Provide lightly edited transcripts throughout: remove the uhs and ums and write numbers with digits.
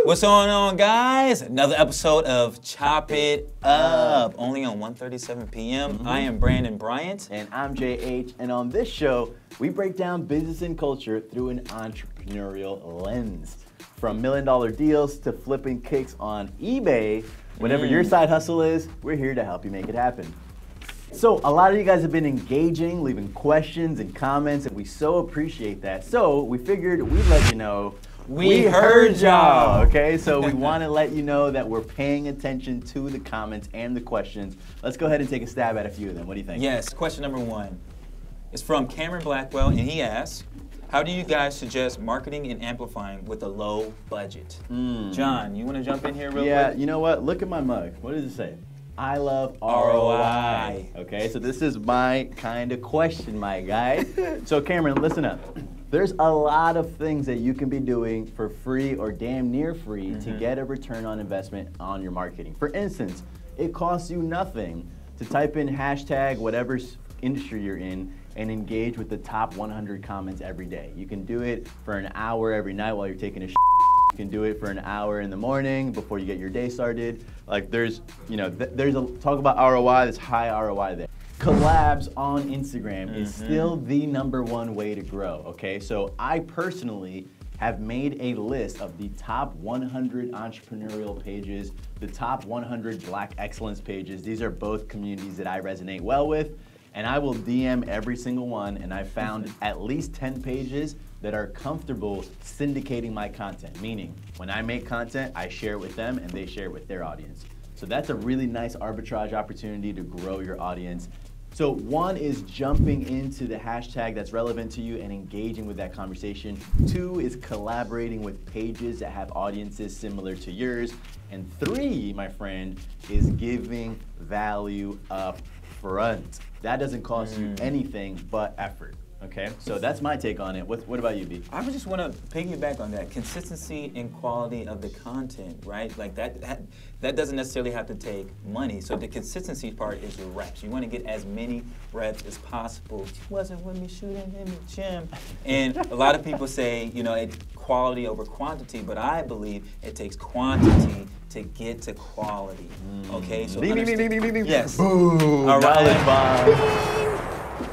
What's going on, guys? Another episode of Chop It Up, only on 1:37 p.m. I am Brandon Bryant. And I'm JH, and on this show, we break down business and culture through an entrepreneurial lens. From million-dollar deals to flipping kicks on eBay, whatever your side hustle is, we're here to help you make it happen. So a lot of you guys have been engaging, leaving questions and comments, and we so appreciate that. So we figured we'd let you know we heard y'all. Okay, so we want to let you know that we're paying attention to the comments and the questions. Let's go ahead and take a stab at a few of them. What do you think? Yes, question number one is from Cameron Blackwell, and he asks, how do you guys suggest marketing and amplifying with a low budget? John, you want to jump in here real quick? Yeah, you know what? Look at my mug. What does it say? I love ROI. Okay, so this is my kind of question, my guy. So Cameron, listen up. There's a lot of things that you can be doing for free or damn near free to get a return on investment on your marketing. For instance, it costs you nothing to type in hashtag whatever industry you're in and engage with the top 100 comments every day. You can do it for an hour every night while you're taking a shit. You can do it for an hour in the morning before you get your day started. Like there's a talk about ROI, there's high ROI there. Collabs on Instagram is still the #1 way to grow, okay? So I personally have made a list of the top 100 entrepreneurial pages, the top 100 Black excellence pages. These are both communities that I resonate well with, and I will DM every single one, and I found at least 10 pages that are comfortable syndicating my content, meaning when I make content, I share it with them and they share it with their audience. So that's a really nice arbitrage opportunity to grow your audience. So one is jumping into the hashtag that's relevant to you and engaging with that conversation. Two is collaborating with pages that have audiences similar to yours. And three, my friend, is giving value up front. That doesn't cost you anything but effort. Okay, so that's my take on it. What about you, B? I would just want to piggyback on that. Consistency and quality of the content, right? Like that doesn't necessarily have to take money. So the consistency part is your reps. You want to get as many reps as possible. She wasn't with me shooting in the gym. And a lot of people say, you know, it's quality over quantity, but I believe it takes quantity to get to quality. Okay, so yes. Boom. All right. Knowledge bomb.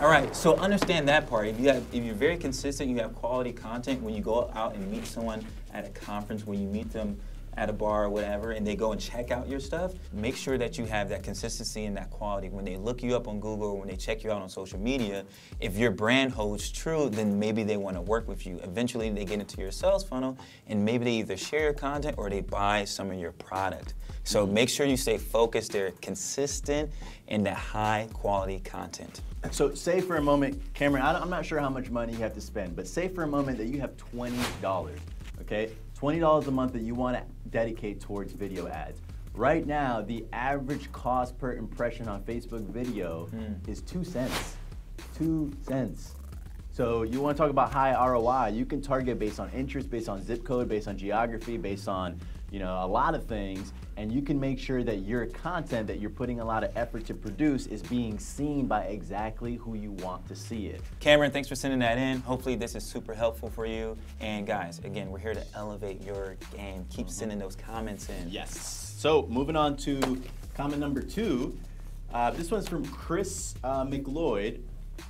All right, so understand that part. If you're very consistent, you have quality content, when you go out and meet someone at a conference, when you meet them at a bar or whatever, and they go and check out your stuff, make sure that you have that consistency and that quality. When they look you up on Google, when they check you out on social media, if your brand holds true, then maybe they want to work with you. Eventually, they get into your sales funnel, and maybe they either share your content or they buy some of your product. So make sure you stay focused, they're consistent, in that high quality content. So say for a moment, Cameron, I'm not sure how much money you have to spend, but say for a moment that you have $20, okay? $20 a month that you want to dedicate towards video ads. Right now, the average cost per impression on Facebook video is 2 cents. 2 cents. So you want to talk about high ROI, you can target based on interest, based on zip code, based on geography, based on a lot of things, and you can make sure that your content that you're putting a lot of effort to produce is being seen by exactly who you want to see it. Cameron, thanks for sending that in. Hopefully this is super helpful for you. And guys, again, we're here to elevate your game. Keep sending those comments in. Yes. So moving on to comment number 2. This one's from Chris McLeod.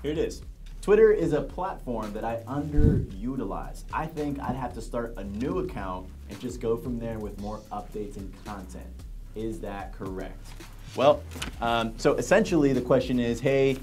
Here it is. Twitter is a platform that I underutilize. I think I'd have to start a new account and just go from there with more updates and content. Is that correct? Well, so essentially the question is, hey,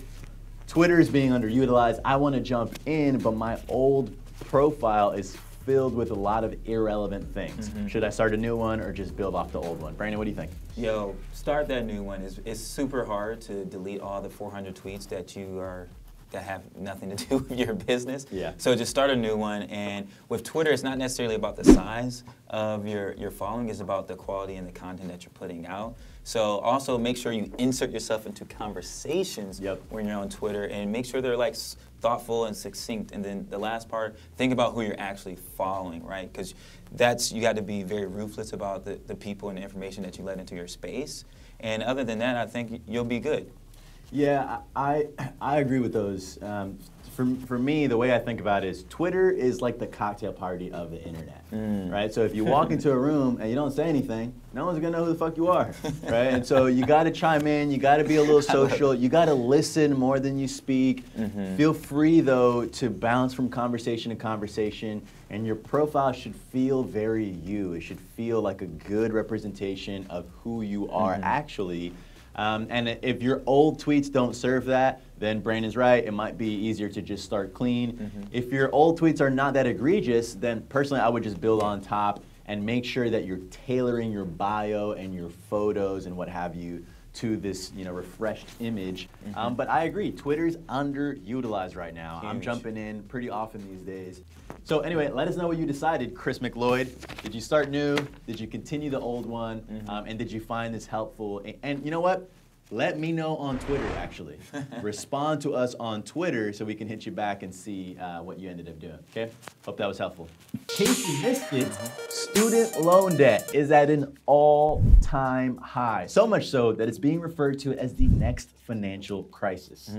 Twitter is being underutilized. I want to jump in, but my old profile is filled with a lot of irrelevant things. Should I start a new one or just build off the old one? Brandon, what do you think? Yo, start that new one. It's super hard to delete all the 400 tweets that have nothing to do with your business. Yeah. So just start a new one. And with Twitter, it's not necessarily about the size of your following, it's about the quality and the content that you're putting out. So also make sure you insert yourself into conversations when you're on Twitter, and make sure they're like thoughtful and succinct. And then the last part, think about who you're actually following, right? Because you got to be very ruthless about the people and the information that you let into your space. And other than that, I think you'll be good. Yeah, I agree with those. For me, the way I think about it is Twitter is like the cocktail party of the internet, right? So if you walk into a room and you don't say anything, no one's gonna know who the fuck you are, right? And so you gotta chime in, you gotta be a little social, you gotta listen more than you speak. Feel free though to bounce from conversation to conversation, and your profile should feel very you. It should feel like a good representation of who you are actually. And if your old tweets don't serve that, then Brandon's right, it might be easier to just start clean. If your old tweets are not that egregious, then personally I would just build on top and make sure that you're tailoring your bio and your photos and what have you to this, refreshed image. But I agree, Twitter's underutilized right now. Huge. I'm jumping in pretty often these days. So anyway, let us know what you decided, Chris McLeod. Did you start new? Did you continue the old one? And did you find this helpful? And you know what? Let me know on Twitter, actually. Respond to us on Twitter so we can hit you back and see what you ended up doing, okay? Hope that was helpful. In case you missed it, student loan debt is at an all-time high. So much so that it's being referred to as the next financial crisis.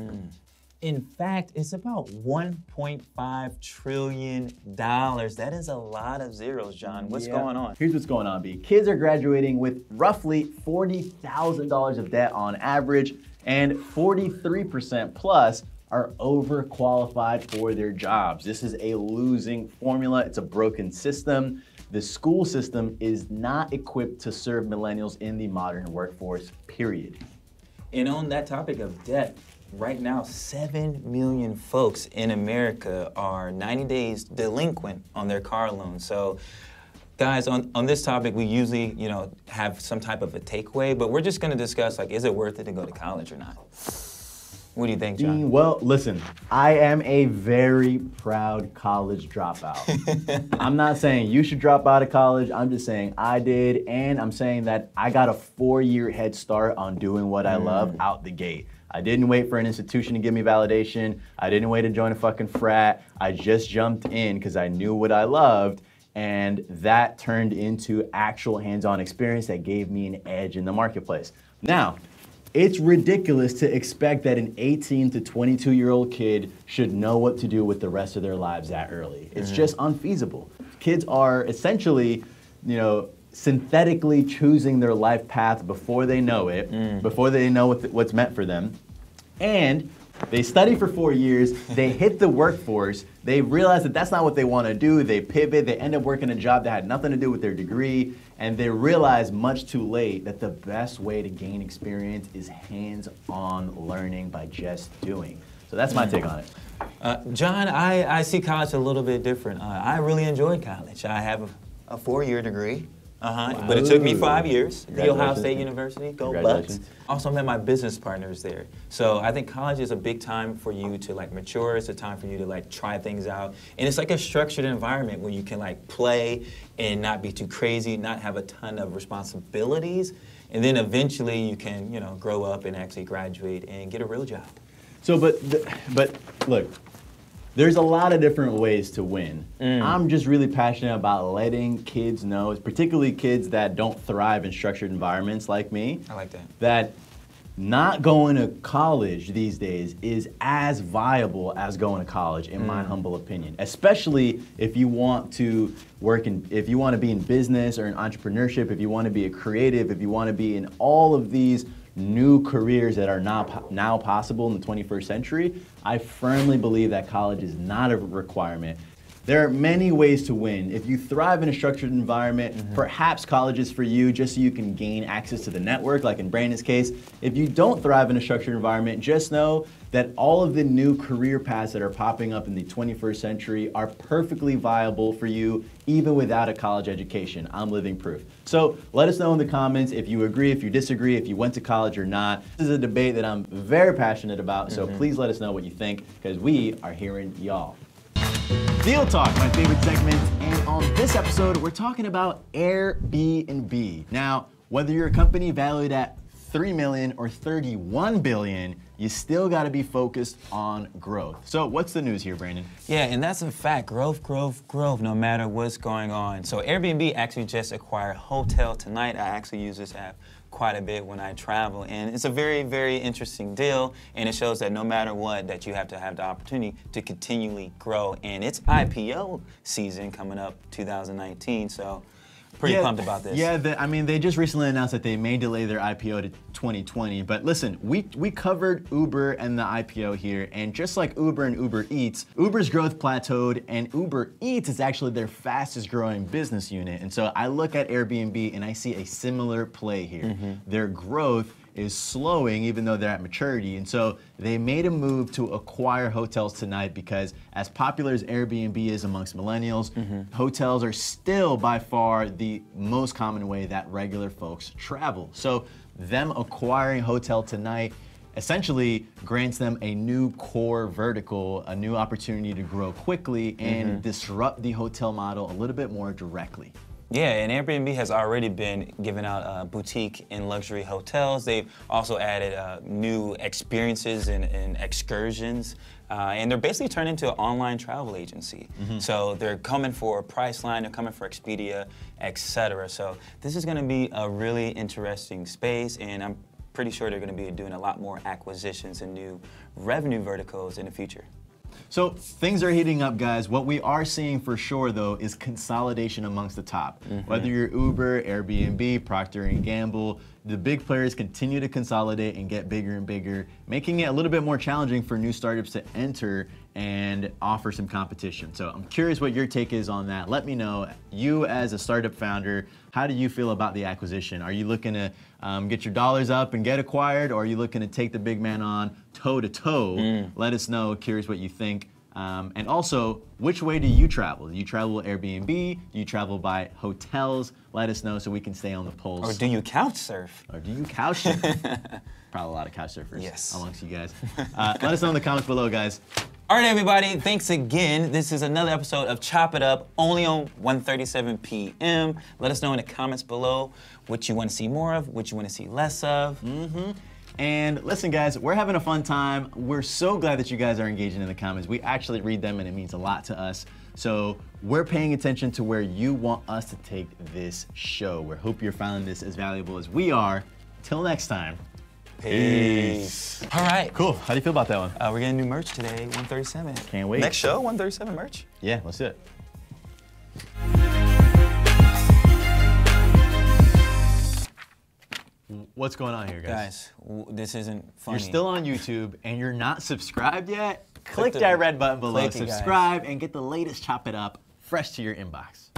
In fact, it's about $1.5 trillion. That is a lot of zeros, John. What's going on? Here's what's going on, B. Kids are graduating with roughly $40,000 of debt on average, and 43% plus are overqualified for their jobs. This is a losing formula. It's a broken system. The school system is not equipped to serve millennials in the modern workforce, period. And on that topic of debt, right now, 7 million folks in America are 90 days delinquent on their car loan. So, guys, on this topic, we usually, have some type of a takeaway, but we're just going to discuss, is it worth it to go to college or not? What do you think, John? Well, listen, I am a very proud college dropout. I'm not saying you should drop out of college. I'm just saying I did, and I'm saying that I got a 4-year head start on doing what I love out the gate. I didn't wait for an institution to give me validation. I didn't wait to join a fucking frat. I just jumped in because I knew what I loved, and that turned into actual hands-on experience that gave me an edge in the marketplace. Now, it's ridiculous to expect that an 18 to 22-year-old kid should know what to do with the rest of their lives that early. It's just unfeasible. Kids are essentially, synthetically choosing their life path before they know it, before they know what's meant for them. And they study for 4 years, they hit the workforce, they realize that that's not what they want to do, they pivot, they end up working a job that had nothing to do with their degree, and they realize much too late that the best way to gain experience is hands-on learning by just doing. So that's my take on it. John, I see college a little bit different. I really enjoyed college. I have a 4-year degree. Wow. But it took me 5 years. The Ohio State University, go Bucks. Also met my business partners there. So I think college is a big time for you to mature. It's a time for you to try things out. And it's like a structured environment where you can play and not be too crazy, not have a ton of responsibilities. And then eventually you can, grow up and actually graduate and get a real job. So, but look, there's a lot of different ways to win. I'm just really passionate about letting kids know, particularly kids that don't thrive in structured environments like me. I like that. That not going to college these days is as viable as going to college, in my humble opinion. Especially if you want to if you want to be in business or in entrepreneurship, if you want to be a creative, if you want to be in all of these new careers that are now possible in the 21st century, I firmly believe that college is not a requirement. There are many ways to win. If you thrive in a structured environment, perhaps college is for you just so you can gain access to the network, like in Brandon's case. If you don't thrive in a structured environment, just know that all of the new career paths that are popping up in the 21st century are perfectly viable for you, even without a college education. I'm living proof. So let us know in the comments if you agree, if you disagree, if you went to college or not. This is a debate that I'm very passionate about, so please let us know what you think, because we are hearing y'all. Deal Talk, my favorite segment, and on this episode, we're talking about Airbnb. Now, whether you're a company valued at $3 million or $31 billion, you still gotta be focused on growth. So what's the news here, Brandon? Yeah, and that's a fact, growth, no matter what's going on. So Airbnb actually just acquired Hotel Tonight. I actually use this app quite a bit when I travel, and it's a very, very interesting deal, and it shows that no matter what, that you have to have the opportunity to continually grow, and it's IPO season coming up 2019, so pretty pumped about this. Yeah, I mean, they just recently announced that they may delay their IPO to 2020. But listen, we covered Uber and the IPO here, and just like Uber and Uber Eats, Uber's growth plateaued, and Uber Eats is actually their fastest growing business unit. And so I look at Airbnb and I see a similar play here. Their growth is slowing even though they're at maturity, and so they made a move to acquire Hotels Tonight because as popular as Airbnb is amongst millennials, hotels are still by far the most common way that regular folks travel. So them acquiring Hotel Tonight essentially grants them a new core vertical, a new opportunity to grow quickly and disrupt the hotel model a little bit more directly. Yeah, and Airbnb has already been giving out boutique and luxury hotels. They've also added new experiences and excursions, and they're basically turned into an online travel agency. So they're coming for Priceline, they're coming for Expedia, etc. So this is going to be a really interesting space, and I'm pretty sure they're going to be doing a lot more acquisitions and new revenue verticals in the future. So things are heating up, guys. What we are seeing for sure, though, is consolidation amongst the top. Whether you're Uber, Airbnb, Procter & Gamble, the big players continue to consolidate and get bigger and bigger, making it a little bit more challenging for new startups to enter and offer some competition. So I'm curious what your take is on that. Let me know. You as a startup founder, how do you feel about the acquisition? Are you looking to get your dollars up and get acquired, or are you looking to take the big man on toe-to-toe? Let us know. Curious what you think. And also, which way do you travel? Do you travel Airbnb? Do you travel by hotels? Let us know so we can stay on the pulse. Or do you couch surf? Or do you couch surf? Probably a lot of couch surfers amongst you guys. Let us know in the comments below, guys. All right, everybody, thanks again. This is another episode of Chop It Up, only on 1:37 p.m. Let us know in the comments below what you want to see more of, what you want to see less of. And listen, guys, we're having a fun time. We're so glad that you guys are engaging in the comments. We actually read them, and it means a lot to us. So we're paying attention to where you want us to take this show. We hope you're finding this as valuable as we are. Till next time. Peace. All right. Cool. How do you feel about that one? We're getting new merch today, 137. Can't wait. Next show, 137 merch. Yeah, let's do it. What's going on here, guys? Guys, this isn't funny. You're still on YouTube and you're not subscribed yet? Click that red button below, subscribe, and get the latest Chop It Up fresh to your inbox.